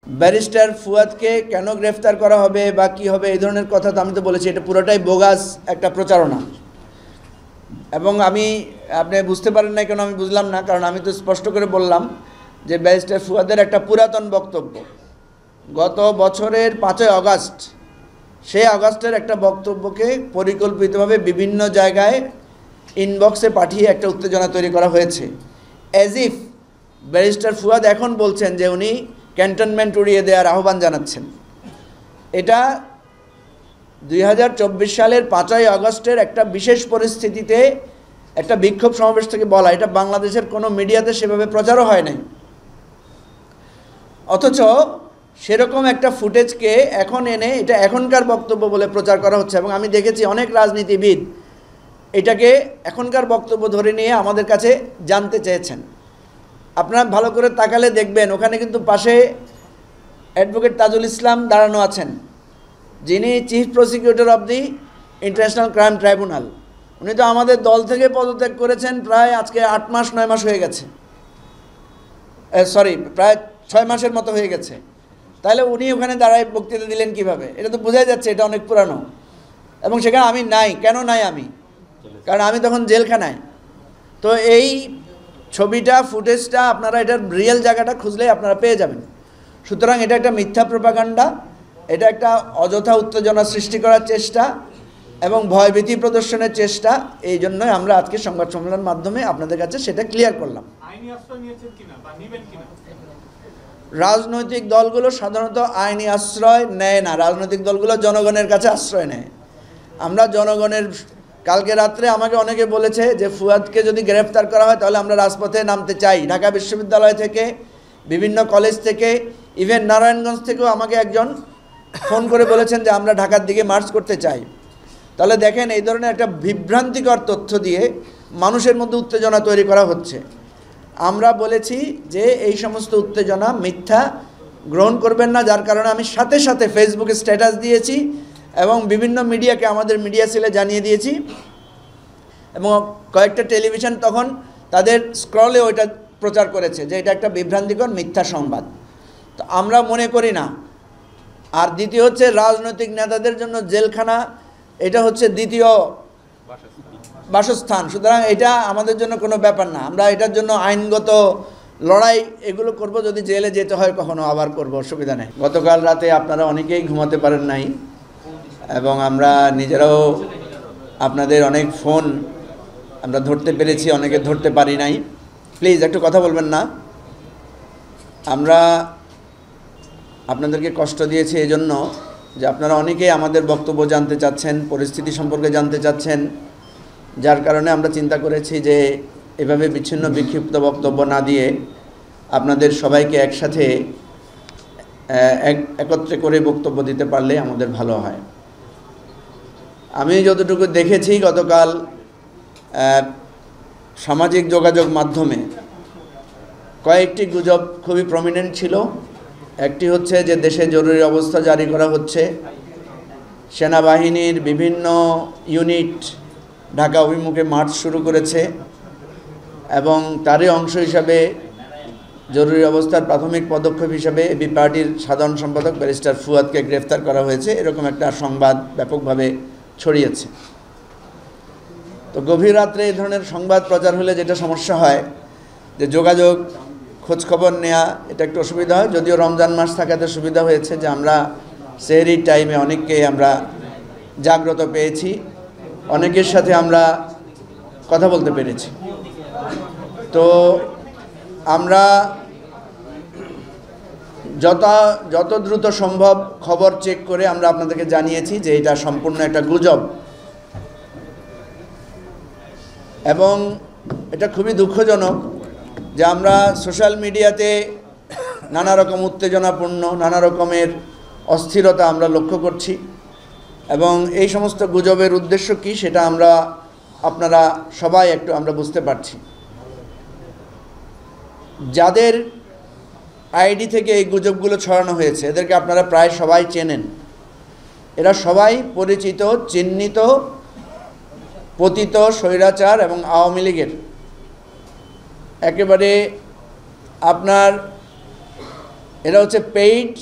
Barrister ফুয়াদকে কেন গ্রেফতার করা হবে বা কী হবে এই ধরনের কথা তো আমি তো বলেছি, এটা পুরোটাই বোগাস একটা প্রচারণা। এবং আপনি বুঝতে পারেন না কেন আমি বুঝলাম না, কারণ আমি তো স্পষ্ট করে বললাম যে ব্যারিস্টার ফুয়াদের একটা পুরাতন বক্তব্য গত বছরের 5ই আগস্ট, সেই আগস্টের একটা বক্তব্যকে পরিকল্পিতভাবে বিভিন্ন জায়গায় ইনবক্সে পাঠিয়ে একটা উত্তেজনা তৈরি করা হয়েছে, অ্যাজ ইফ ব্যারিস্টার ফুয়াদ এখন বলছেন যে উনি ক্যান্টনমেন্ট উড়িয়ে দেওয়ার আহ্বান জানাচ্ছেন। এটা 2024 সালের 5ই আগস্টের একটা বিশেষ পরিস্থিতিতে একটা বিক্ষোভ সমাবেশ থেকে বলা, এটা বাংলাদেশের কোনো মিডিয়াতে সেভাবে প্রচারও হয় নাই। অথচ সেরকম একটা ফুটেজকে এখন এনে এটা এখনকার বক্তব্য বলে প্রচার করা হচ্ছে। এবং আমি দেখেছি অনেক রাজনীতিবিদ এটাকে এখনকার বক্তব্য ধরে নিয়ে আমাদের কাছে জানতে চেয়েছেন। আপনারা ভালো করে তাকালে দেখবেন ওখানে কিন্তু পাশে অ্যাডভোকেট তাজুল ইসলাম দাঁড়ানো আছেন, যিনি chief prosecutor of the international crime tribunal. উনি তো আমাদের দল থেকে পদত্যাগ করেছেন প্রায় আজকে 8 মাস 9 মাস হয়ে গেছে, প্রায় 6 মাসের মতো হয়ে গেছে। তাহলে উনি ওখানে দাঁড়ায় বক্তৃতা দিলেন কিভাবে? এটা তো বোঝাই যাচ্ছে এটা অনেক পুরানো। এবং সেখানে আমি নাই। কেন নাই আমি? কারণ আমি তখন জেলখানায়। তো এই ছবিটা, ফুটেজটা আপনারা এটার রিয়েল জায়গাটা খুঁজলেই আপনারা পেয়ে যাবেন। সুতরাং এটা একটা মিথ্যা প্রোপাগান্ডা, এটা একটা অযথা উত্তেজনা সৃষ্টি করার চেষ্টা এবং ভয়ভীতি প্রদর্শনের চেষ্টা। এই জন্যই আমরা আজকে সংবাদ সম্মেলনের মাধ্যমে আপনাদের কাছে সেটা ক্লিয়ার করলাম। রাজনৈতিক দলগুলো সাধারণত আইনি আশ্রয় নেয় না, রাজনৈতিক দলগুলো জনগণের কাছে আশ্রয় নেয়। আমরা জনগণের, কালকে রাত্রে আমাকে অনেকে বলেছে যে ফুয়াদকে যদি গ্রেফতার করা হয় তাহলে আমরা রাজপথে নামতে চাই। ঢাকা বিশ্ববিদ্যালয় থেকে, বিভিন্ন কলেজ থেকে, ইভেন নারায়ণগঞ্জ থেকেও আমাকে একজন ফোন করে বলেছেন যে আমরা ঢাকার দিকে মার্চ করতে চাই। তাহলে দেখেন এই ধরনের একটা বিভ্রান্তিকর তথ্য দিয়ে মানুষের মধ্যে উত্তেজনা তৈরি করা হচ্ছে। আমরা বলেছি যে এই সমস্ত উত্তেজনা মিথ্যা, গ্রহণ করবেন না। যার কারণে আমি সাথে সাথে ফেসবুকে স্ট্যাটাস দিয়েছি এবং বিভিন্ন মিডিয়াকে, আমাদের মিডিয়া সেলে জানিয়ে দিয়েছি। এবং কয়েকটা টেলিভিশন তখন তাদের স্ক্রলে ওইটা প্রচার করেছে যে এটা একটা বিভ্রান্তিকর মিথ্যা সংবাদ। তো আমরা মনে করি না। আর দ্বিতীয় হচ্ছে, রাজনৈতিক নেতাদের জন্য জেলখানা এটা হচ্ছে দ্বিতীয় বাসস্থান। সুতরাং এটা আমাদের জন্য কোনো ব্যাপার না। আমরা এটার জন্য আইনগত লড়াই এগুলো করব, যদি জেলে যেতে হয় কখনো আবার করব, অসুবিধা নেই। গতকাল রাতে আপনারা অনেকেই ঘুমাতে পারেন নাই এবং আমরা নিজেরাও আপনাদের অনেক ফোন আমরা ধরতে পেরেছি, অনেকে ধরতে পারি নাই। প্লিজ একটু কথা বলবেন না। আমরা আপনাদেরকে কষ্ট দিয়েছি এই জন্য যে আপনারা অনেকেই আমাদের বক্তব্য জানতে চাচ্ছেন, পরিস্থিতি সম্পর্কে জানতে চাচ্ছেন। যার কারণে আমরা চিন্তা করেছি যে এভাবে বিচ্ছিন্ন বিক্ষিপ্ত বক্তব্য না দিয়ে আপনাদের সবাইকে একসাথে একত্রে করে বক্তব্য দিতে পারলে আমাদের ভালো হয়। আমি যতটুকু দেখেছি গতকাল সামাজিক যোগাযোগ মাধ্যমে কয়েকটি গুজব খুবই প্রমিনেন্ট ছিল। একটি হচ্ছে যে দেশে জরুরি অবস্থা জারি করা হচ্ছে, সেনাবাহিনীর বিভিন্ন ইউনিট ঢাকা অভিমুখে মার্চ শুরু করেছে এবং তারই অংশ হিসাবে জরুরি অবস্থার প্রাথমিক পদক্ষেপ হিসাবে এবি পার্টির সাধারণ সম্পাদক ব্যারিস্টার ফুয়াদকে গ্রেফতার করা হয়েছে, এরকম একটা সংবাদ ব্যাপকভাবে ছড়িয়েছে। তো গভীর রাত্রে এই ধরনের সংবাদ প্রচার হলে যেটা সমস্যা হয় যে যোগাযোগ, খোঁজখবর নেওয়া, এটা একটু অসুবিধা হয়। যদিও রমজান মাস থাকাতে সুবিধা হয়েছে যে আমরা সেহরির টাইমে অনেককে আমরা জাগ্রত পেয়েছি, অনেকের সাথে আমরা কথা বলতে পেরেছি। তো আমরা যত দ্রুত সম্ভব খবর চেক করে আমরা আপনাদেরকে জানিয়েছি যে এটা সম্পূর্ণ একটা গুজব। এবং এটা খুবই দুঃখজনক যে আমরা সোশ্যাল মিডিয়াতে নানা রকম উত্তেজনাপূর্ণ, নানা রকমের অস্থিরতা আমরা লক্ষ্য করছি এবং এই সমস্ত গুজবের উদ্দেশ্য কী সেটা আপনারা সবাই একটু আমরা বুঝতে পারছি। যাদের আইডি থেকে এই গুজবগুলো ছড়ানো হয়েছে এদেরকে আপনারা প্রায় সবাই চেনেন। এরা সবাই পরিচিত, চিহ্নিত, পতিত স্বৈরাচার এবং আওয়ামী লীগের একেবারে আপনার এটা হচ্ছে পেইড,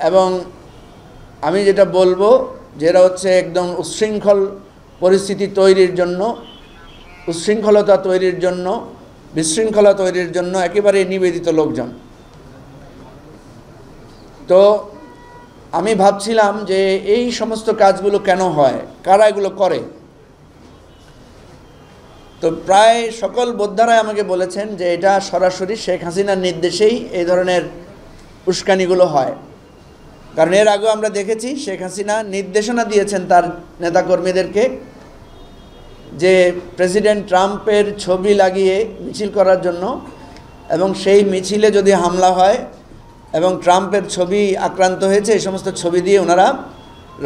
এবং আমি যেটা বলবো যে এরা হচ্ছে একদম উচ্ছৃঙ্খল পরিস্থিতি তৈরির জন্য, উচ্ছৃঙ্খলতা তৈরির জন্য, বিশৃঙ্খলা তৈরির জন্য একেবারে নিবেদিত লোকজন। তো আমি ভাবছিলাম যে এই সমস্ত কাজগুলো কেন হয়, কারা এগুলো করে। তো প্রায় সকল বোদ্ধারাই আমাকে বলেছেন যে এটা সরাসরি শেখ হাসিনার নির্দেশেই এই ধরনের উস্কানিগুলো হয়। কারণ এর আগেও আমরা দেখেছি শেখ হাসিনা নির্দেশনা দিয়েছেন তার নেতাকর্মীদেরকে যে প্রেসিডেন্ট ট্রাম্পের ছবি লাগিয়ে মিছিল করার জন্য, এবং সেই মিছিলে যদি হামলা হয় এবং ট্রাম্পের ছবি আক্রান্ত হয়েছে এই সমস্ত ছবি দিয়ে ওনারা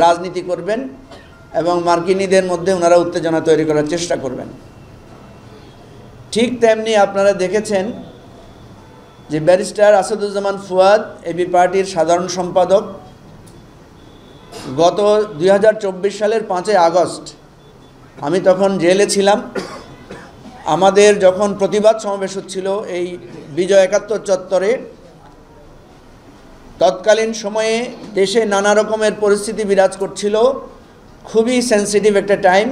রাজনীতি করবেন এবং মার্কিনীদের মধ্যে ওনারা উত্তেজনা তৈরি করার চেষ্টা করবেন। ঠিক তেমনি আপনারা দেখেছেন যে ব্যারিস্টার আসাদুজ্জামান ফুয়াদ এবি পার্টির সাধারণ সম্পাদক গত 2024 সালের 5 আগস্ট, আমি তখন জেলে ছিলাম, আমাদের যখন প্রতিবাদ সমাবেশ হচ্ছিল এই বিজয় একাত্তর চত্বরে, তৎকালীন সময়ে দেশে নানা রকমের পরিস্থিতি বিরাজ করছিল, খুবই সেন্সিটিভ একটা টাইম।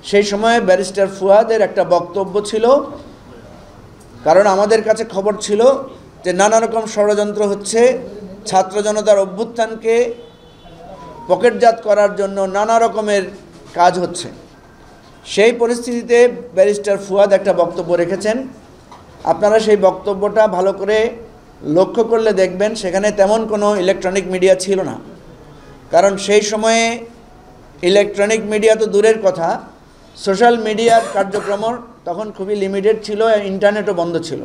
সেই সময়ে ব্যারিস্টার ফুয়াদের একটা বক্তব্য ছিল, কারণ আমাদের কাছে খবর ছিল যে নানা রকম ষড়যন্ত্র হচ্ছে, ছাত্র জনতার অভ্যুত্থানকে পকেটজাত করার জন্য নানা রকমের কাজ হচ্ছে। সেই পরিস্থিতিতে ব্যারিস্টার ফুয়াদ একটা বক্তব্য রেখেছেন। আপনারা সেই বক্তব্যটা ভালো করে লক্ষ্য করলে দেখবেন সেখানে তেমন কোনো ইলেকট্রনিক মিডিয়া ছিল না, কারণ সেই সময়ে ইলেকট্রনিক মিডিয়া তো দূরের কথা, সোশ্যাল মিডিয়ার কার্যক্রম তখন খুবই লিমিটেড ছিল, ইন্টারনেটও বন্ধ ছিল।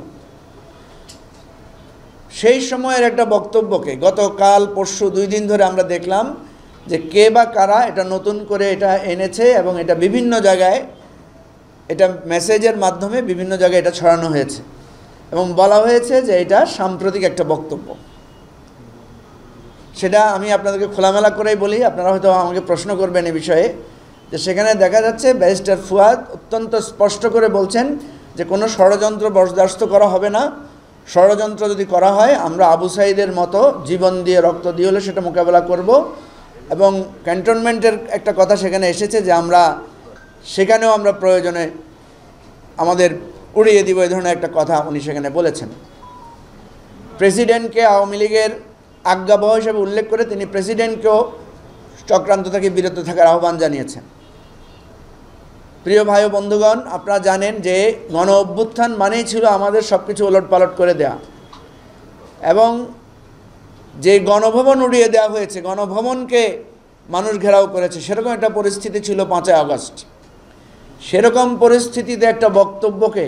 সেই সময়ের একটা বক্তব্যকে গতকাল পরশু 2 দিন ধরে আমরা দেখলাম যে কে বা কারা এটা নতুন করে এটা এনেছে, এবং এটা বিভিন্ন জায়গায়, এটা মেসেজের মাধ্যমে বিভিন্ন জায়গায় এটা ছড়ানো হয়েছে এবং বলা হয়েছে যে এটা সাম্প্রতিক একটা বক্তব্য। সেটা আমি আপনাদেরকে খোলামেলা করেই বলি, আপনারা হয়তো আমাকে প্রশ্ন করবেন এই বিষয়ে, যে সেখানে দেখা যাচ্ছে ব্যারিস্টার ফুয়াদ অত্যন্ত স্পষ্ট করে বলছেন যে কোনো ষড়যন্ত্র বরদাস্ত করা হবে না, ষড়যন্ত্র যদি করা হয় আমরা আবু সাঈদের মতো জীবন দিয়ে রক্ত দিয়ে হলে সেটা মোকাবেলা করব। এবং ক্যান্টনমেন্টের একটা কথা সেখানে এসেছে যে আমরা সেখানেও আমরা প্রয়োজনে আমাদের উড়িয়ে দিব, এই ধরনের একটা কথা উনি সেখানে বলেছেন। প্রেসিডেন্টকে আওয়ামী লীগের আজ্ঞাবহ হিসেবে উল্লেখ করে তিনি প্রেসিডেন্টকেও চক্রান্ত থেকে বিরত থাকার আহ্বান জানিয়েছেন। প্রিয় ভাই ও বন্ধুগণ, আপনারা জানেন যে গণ অভ্যুত্থান মানেই ছিল আমাদের সব কিছু ওলটপালট করে দেয়া, এবং যে গণভবন উড়িয়ে দেওয়া হয়েছে, গণভবনকে মানুষ ঘেরাও করেছে, সেরকম একটা পরিস্থিতি ছিল 5 আগস্ট। সেরকম পরিস্থিতিতে একটা বক্তব্যকে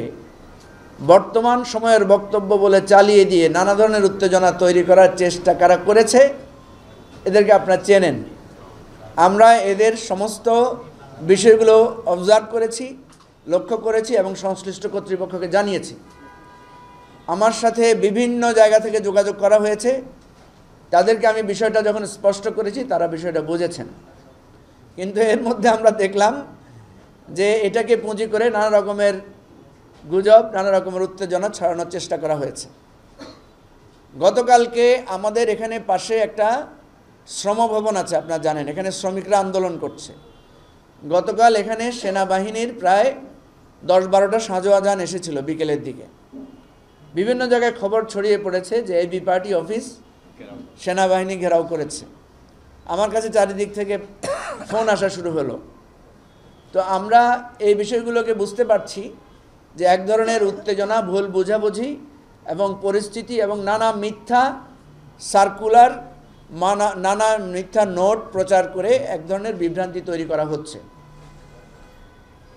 বর্তমান সময়ের বক্তব্য বলে চালিয়ে দিয়ে নানা ধরনের উত্তেজনা তৈরি করার চেষ্টা কারা করেছে, এদেরকে আপনারা চেনেন। আমরা এদের সমস্ত বিষয়গুলো অবজার্ভ করেছি, লক্ষ্য করেছি এবং সংশ্লিষ্ট কর্তৃপক্ষকে জানিয়েছি। আমার সাথে বিভিন্ন জায়গা থেকে যোগাযোগ করা হয়েছে, তাদেরকে আমি বিষয়টা যখন স্পষ্ট করেছি তারা বিষয়টা বুঝেছেন। কিন্তু এর মধ্যে আমরা দেখলাম যে এটাকে পুঁজি করে নানা রকমের গুজব, নানা রকমের উত্তেজনা ছড়ানোর চেষ্টা করা হয়েছে। গতকালকে আমাদের এখানে পাশে একটা শ্রমভবন আছে, আপনারা জানেন, এখানে শ্রমিকরা আন্দোলন করছে। গতকাল এখানে সেনাবাহিনীর প্রায় 10-12টা সাঁজোয়া যান এসেছিল বিকেলের দিকে। বিভিন্ন জায়গায় খবর ছড়িয়ে পড়েছে যে এবি পার্টি অফিস সেনাবাহিনী ঘেরাও করেছে। আমার কাছে চারিদিক থেকে ফোন আসা শুরু হলো। তো আমরা এই বিষয়গুলোকে বুঝতে পারছি যে এক ধরনের উত্তেজনা, ভুল বোঝাবুঝি এবং পরিস্থিতি এবং নানা মিথ্যা সার্কুলার, নানা মিথ্যা নোট প্রচার করে এক ধরনের বিভ্রান্তি তৈরি করা হচ্ছে।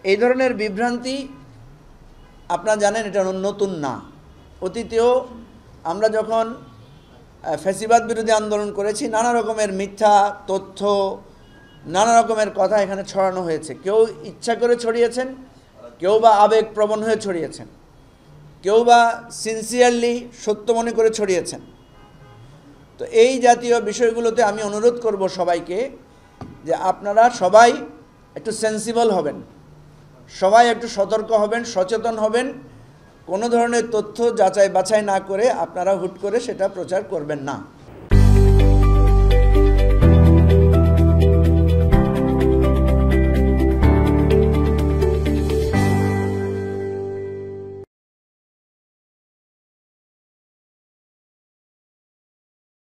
এই ধরনের বিভ্রান্তি আপনারা জানেন এটা নতুন না। অতীতেও আমরা যখন ফ্যাসিবাদ বিরোধী আন্দোলন করেছি, নানা রকমের মিথ্যা তথ্য, নানা রকমের কথা এখানে ছড়ানো হয়েছে। কেউ ইচ্ছা করে ছড়িয়েছেন, কেউ বা আবেগপ্রবণ হয়ে ছড়িয়েছেন, কেউ বা সিনসিয়ারলি সত্য মনে করে ছড়িয়েছেন। তো এই জাতীয় বিষয়গুলোতে আমি অনুরোধ করব সবাইকে যে আপনারা সবাই একটু সেন্সিবল হবেন, সবাই একটু সতর্ক হবেন, সচেতন হবেন, কোনো ধরনের তথ্য যাচাই বাছাই না করে আপনারা হুট করে সেটা প্রচার করবেন না।